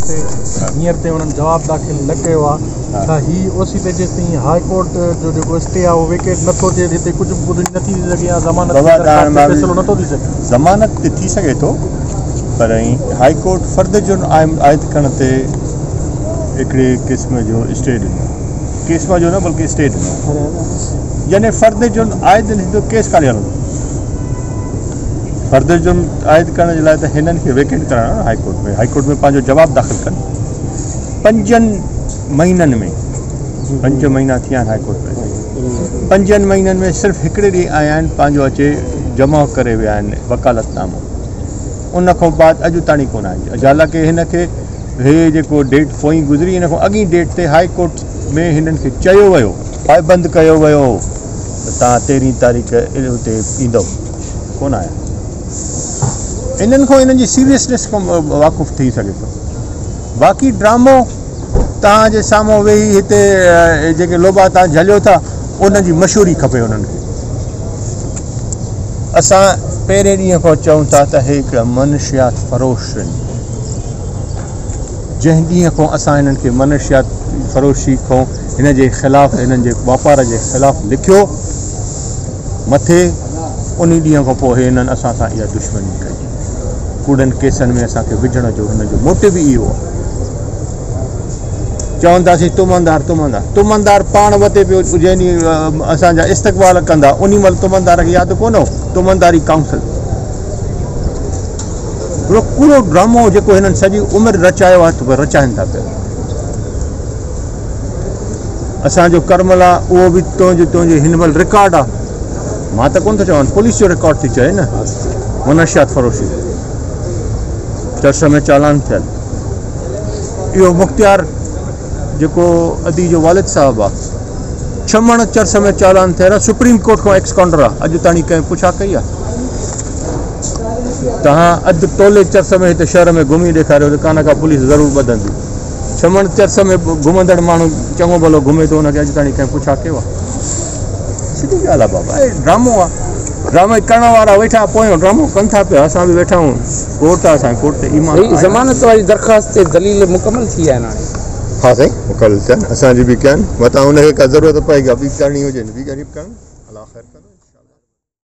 ते हींअर ते उन्हनि जवाब दाख़िल न कयो आहे छा ही ओसी ते जेसिताईं हाई कोर्ट जो जेको स्टे आहे उहो वेकेट नथो थिए हिते कुझु ॿुधी नथी थी सघे या ज़मानत नथो थी सघे ज़मानत ते थी सघे थो पर हाई कोर्ट फ़र्द जो आयद करण ते हिकिड़े क़िस्म जो स्टे ॾिनो क़िस्म जो न बल्कि स्टे ॾिनो यानी फ़र्द जो आयद हिंदो केस कान हलंदो फ़र्द जो आयद करण जे लाइ त हिननि खे वेकेट कराइणो आहे हाई कोर्ट में पंहिंजो जवाबु दाख़िल कनि 5 महीननि में 5 महीना थिया आहिनि हाई कोर्ट में 5 महीननि में सिर्फ़ु हिकिड़े ॾींहुं आया आहिनि पंहिंजो अचे जमा करे विया आहिनि वकालतनामो उन खां बाद अॼु ताणी कोन आहे हालांकि हिनखे हे जेको डेट पोइ गुज़री हिन खां अॻी डेट ते हाई कोर्ट में हिननि खे चयो वियो पाबंद कयो वियो त तव्हां 13 तारीख़ हुते ईंदव कोन आया इन्हनि खां इन्हनि जी सीरियसनेस खां वाक़ुफ़ु थी सघे थो बाक़ी ड्रामो तव्हांजे साम्हूं वेही हिते जेके लोबा तव्हां झलियो था उन जी मशहूरी खपे उन्हनि खे असां पहिरें ॾींहं खां चऊं था त हे हिकिड़ा मनुष्यात फ़रोश जंहिं ॾींहं खां असां हिननि खे मनुष्यात फ़रोशी खां हिन जे ख़िलाफ़ु हिननि जे वापार जे ख़िलाफ़ु लिखियो मथे उन ॾींहं खां पोइ हिननि असां सां इहा दुश्मनी कई कूड़नि केसनि में असांखे विझण जो हुनजो मोटिव ई इहो आहे चवंदासीं तुमंदार पाण वते पियो जंहिं ॾींहुं असांजा इस्तक़बाल कंदा उन महिल तुमंदार खे यादि कोन हो तुमंदारी काउंसिल हिकिड़ो पूरो ड्रामो जेको हिननि सॼी उमिरि रचायो आहे रचाइनि था पिया असांजो करमल आहे उहो बि तुंहिंजो हिन महिल रिकॉर्ड आहे मां त कोन थो चवां पुलिस जो रिकॉर्ड थी चए न मुनशियात फ़रोशी चर्च में चालान थियल इहो मुख़्तियार जेको अदी जो वालिद साहब आहे छमण चर्च में चालान थियल आहे सुप्रीम कोर्ट खां एक्स काउंटर आहे अॼु ताणी कंहिं पुछा कई आहे तव्हां अधु टोले चर्च में हिते शहर में घुमी ॾेखारियो त कान का पुलिस ज़रूरु ॿधंदी छमण चर्च में घुमंदड़ माण्हू चङो भलो घुमे थो हुनखे अॼु ताणी कंहिं पुछा कयो आहे सिधी ॻाल्हि आहे बाबा ड्रामो आहे ड्रामा करण वारा वेठा पोयों ड्रामो कनि था पिया असां बि वेठा आहियूं कोर्ट आहे असांजे कोर्ट ते ईमान ज़मानत वारी दरख़्वास्त ते दलील मुकमल थी आहे हाणे हा साईं मुकमल थियनि असांजी बि कयनि मथां हुनखे का ज़रूरत पए ॿी करणी हुजे ॿी ग़रीब करणु अलाह ख़ैर कंदो